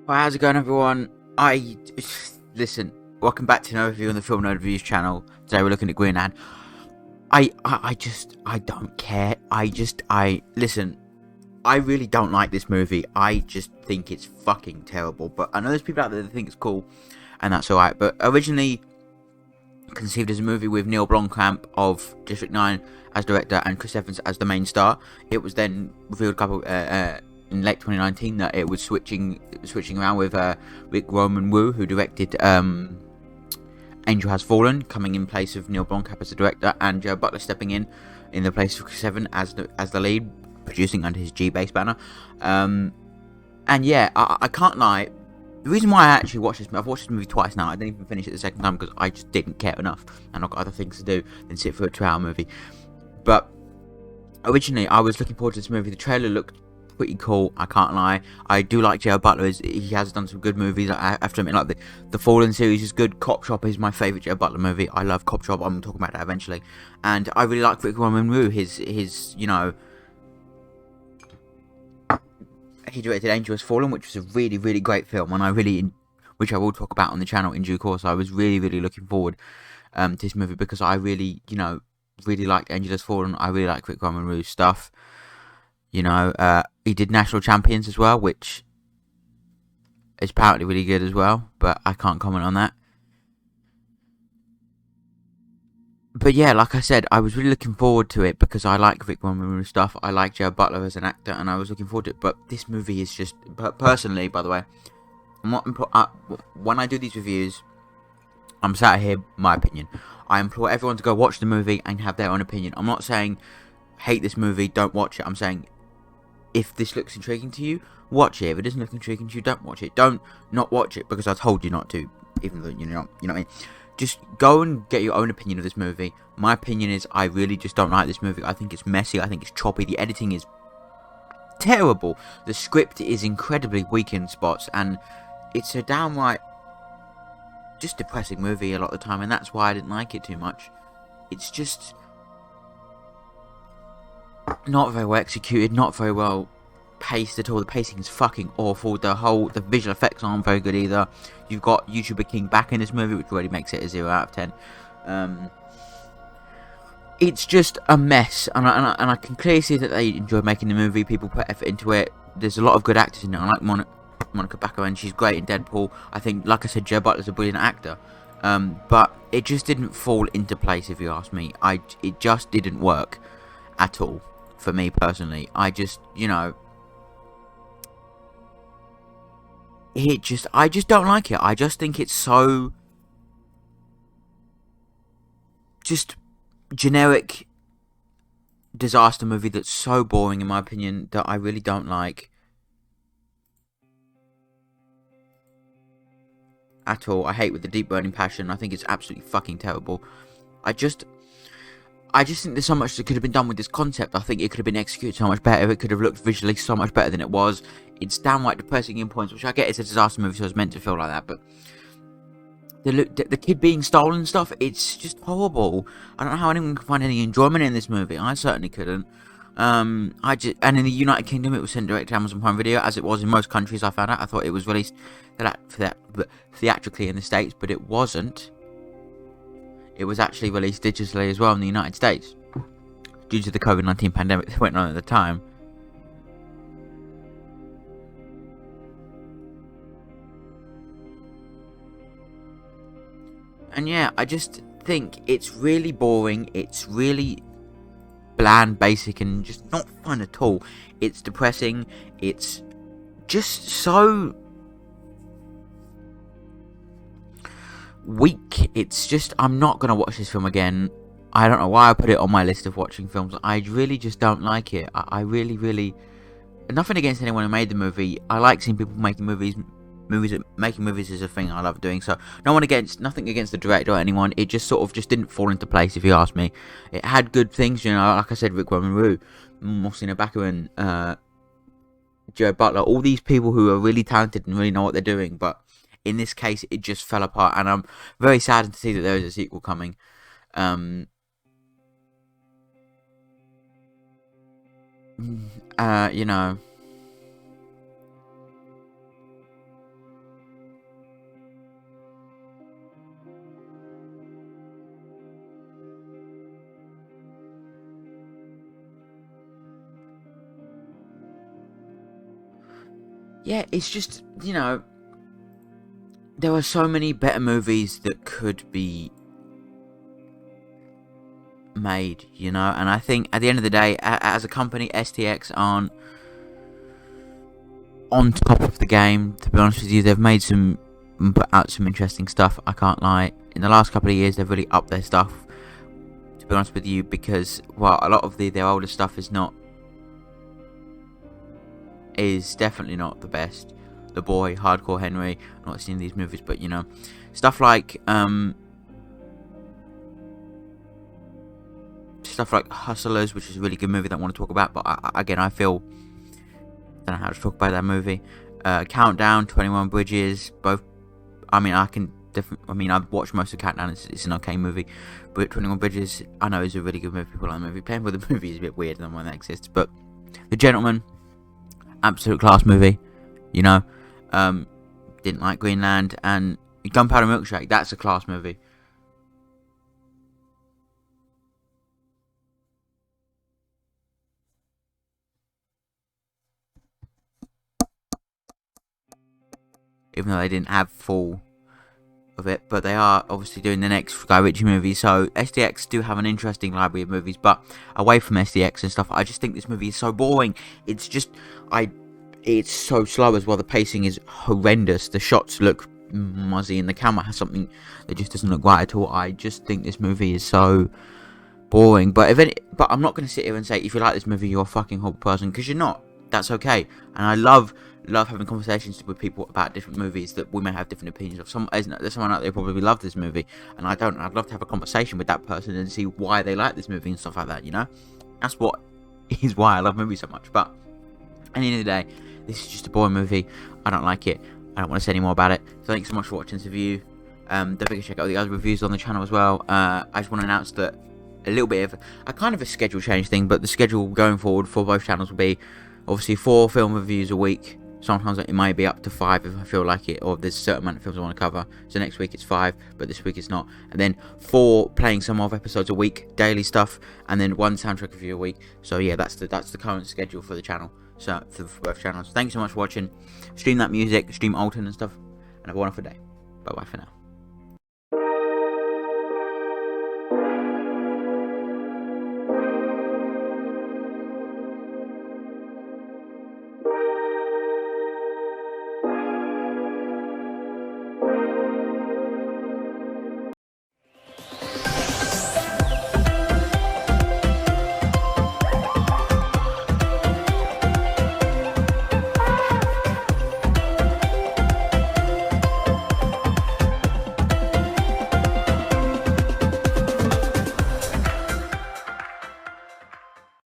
Hi, how's it going, everyone? I listen. Welcome back to another review on the Film Nerd Reviews channel. Today we're looking at Greenland. I don't care. I listen. I really don't like this movie. I just think it's fucking terrible. But I know there's people out there that think it's cool, and that's alright. But originally conceived as a movie with Neil Blomkamp of District 9 as director and Chris Evans as the main star. It was then revealed in late 2019 that it was switching around with Rick Roman Wu, who directed Angel Has Fallen, coming in place of Neil Blomkamp as the director, and Joe Butler stepping in the place of Chris Evans as the lead, producing under his G-Base banner. And yeah, I can't lie. The reason why I actually watched this, I've watched this movie twice now. I didn't even finish it the second time because I just didn't care enough, and I've got other things to do than sit through a 2-hour movie. But originally, I was looking forward to this movie. The trailer looked pretty cool. I can't lie. I do like Joe Butler. He has done some good movies. I have to admit, like the Fallen series is good. Cop Shop is my favorite Joe Butler movie. I love Cop Shop. I'm talking about that eventually. And I really like Rick Roman Wu. His he directed Angel Has Fallen, which was a really, really great film, and which I will talk about on the channel in due course. I was really, really looking forward to this movie because I really, really liked Angel Has Fallen. I really like Rick Roman Wu's stuff. He did National Champions as well, which is apparently really good as well, but I can't comment on that. But yeah, like I said, I was really looking forward to it because I like Rick Roman stuff. I like Joe Butler as an actor, and I was looking forward to it. But this movie is just, personally, by the way, when I do these reviews, I'm sat here, my opinion. I implore everyone to go watch the movie and have their own opinion. I'm not saying hate this movie, don't watch it. I'm saying if this looks intriguing to you, watch it. If it doesn't look intriguing to you, don't watch it. Don't not watch it because I told you not to, even though you know what I mean. Just go and get your own opinion of this movie. My opinion is I really just don't like this movie. I think it's messy. I think it's choppy. The editing is terrible. The script is incredibly weak in spots, and it's a downright just depressing movie a lot of the time, and that's why I didn't like it too much. It's just not very well executed, not very well paced at all. The pacing is fucking awful. The visual effects aren't very good either. You've got YouTuber King back in this movie, which already makes it a 0 out of 10. It's just a mess, and I can clearly see that they enjoy making the movie. People put effort into it. There's a lot of good actors in it. I like Monica Baccarin, she's great in Deadpool. I think, like I said, Joe Butler's a brilliant actor. But it just didn't fall into place, if you ask me. It just didn't work at all for me personally. I just don't like it. I just think it's so just generic disaster movie that's so boring in my opinion that I really don't like at all. I hate with the deep burning passion. I think it's absolutely fucking terrible. I just think there's so much that could have been done with this concept. I think it could have been executed so much better. It could have looked visually so much better than it was. It's downright depressing in points, which I get it's a disaster movie, so it's meant to feel like that. But the kid being stolen and stuff, it's just horrible. I don't know how anyone can find any enjoyment in this movie. I certainly couldn't. And in the United Kingdom, it was sent direct to Amazon Prime Video, as it was in most countries. I found out. I thought it was released theatrically in the States, but it wasn't. It was actually released digitally as well in the United States, due to the COVID-19 pandemic that went on at the time. And yeah, I just think it's really boring. It's really bland, basic, and just not fun at all. It's depressing. It's just so weak. It's just, I'm not going to watch this film again. I don't know why I put it on my list of watching films. I really just don't like it. I really, really... Nothing against anyone who made the movie. I like seeing people making movies. Making movies is a thing I love doing. So nothing against the director or anyone. It just sort of just didn't fall into place, if you ask me. It had good things, like I said, Rick Roman Wu, Monica Baccarin, Joe Butler, all these people who are really talented and really know what they're doing. But in this case, it just fell apart, and I'm very saddened to see that there is a sequel coming. Um, you know, yeah, it's just, there are so many better movies that could be made, and I think at the end of the day, as a company, STX aren't on top of the game. To be honest with you, they've put out some interesting stuff. I can't lie. In the last couple of years, they've really upped their stuff. To be honest with you, because a lot of their older stuff is definitely not the best. The Boy, Hardcore Henry. I've not seen these movies, but stuff like Hustlers, which is a really good movie that I want to talk about. But I don't know how to talk about that movie. Countdown, 21 Bridges, both. I've watched most of Countdown. It's an okay movie, but 21 Bridges, I know, is a really good movie. People like the movie. Playing with the movie is a bit weird than one that exists, but The Gentleman, absolute class movie. Didn't like Greenland, and Gunpowder Milkshake. That's a class movie. Even though they didn't have full of it, but they are obviously doing the next Guy Ritchie movie, so SDX do have an interesting library of movies. But away from SDX and stuff, I just think this movie is so boring. It's so slow as well. The pacing is horrendous. The shots look muzzy, and the camera has something that just doesn't look right at all. I just think this movie is so boring. But I'm not going to sit here and say if you like this movie, you're a fucking horrible person, because you're not. That's okay. And I love having conversations with people about different movies that we may have different opinions of. There's someone out there who probably loved this movie, and I don't. I'd love to have a conversation with that person and see why they like this movie and stuff like that. That's what is why I love movies so much. But at the end of the day, this is just a boring movie. I don't like it. I don't want to say any more about it. So thanks so much for watching this review. Don't forget to check out the other reviews on the channel as well. I just want to announce that a little bit of a kind of a schedule change thing, but the schedule going forward for both channels will be obviously 4 film reviews a week. Sometimes it might be up to 5 if I feel like it, or there's a certain amount of films I want to cover. So next week it's 5, but this week it's not. And then 4 playing some of episodes a week, daily stuff, and then 1 soundtrack review a week. So yeah, that's the current schedule for the channel. So for both channels. Thanks so much for watching. Stream that music, stream Alton and stuff, and have a wonderful day. Bye bye for now.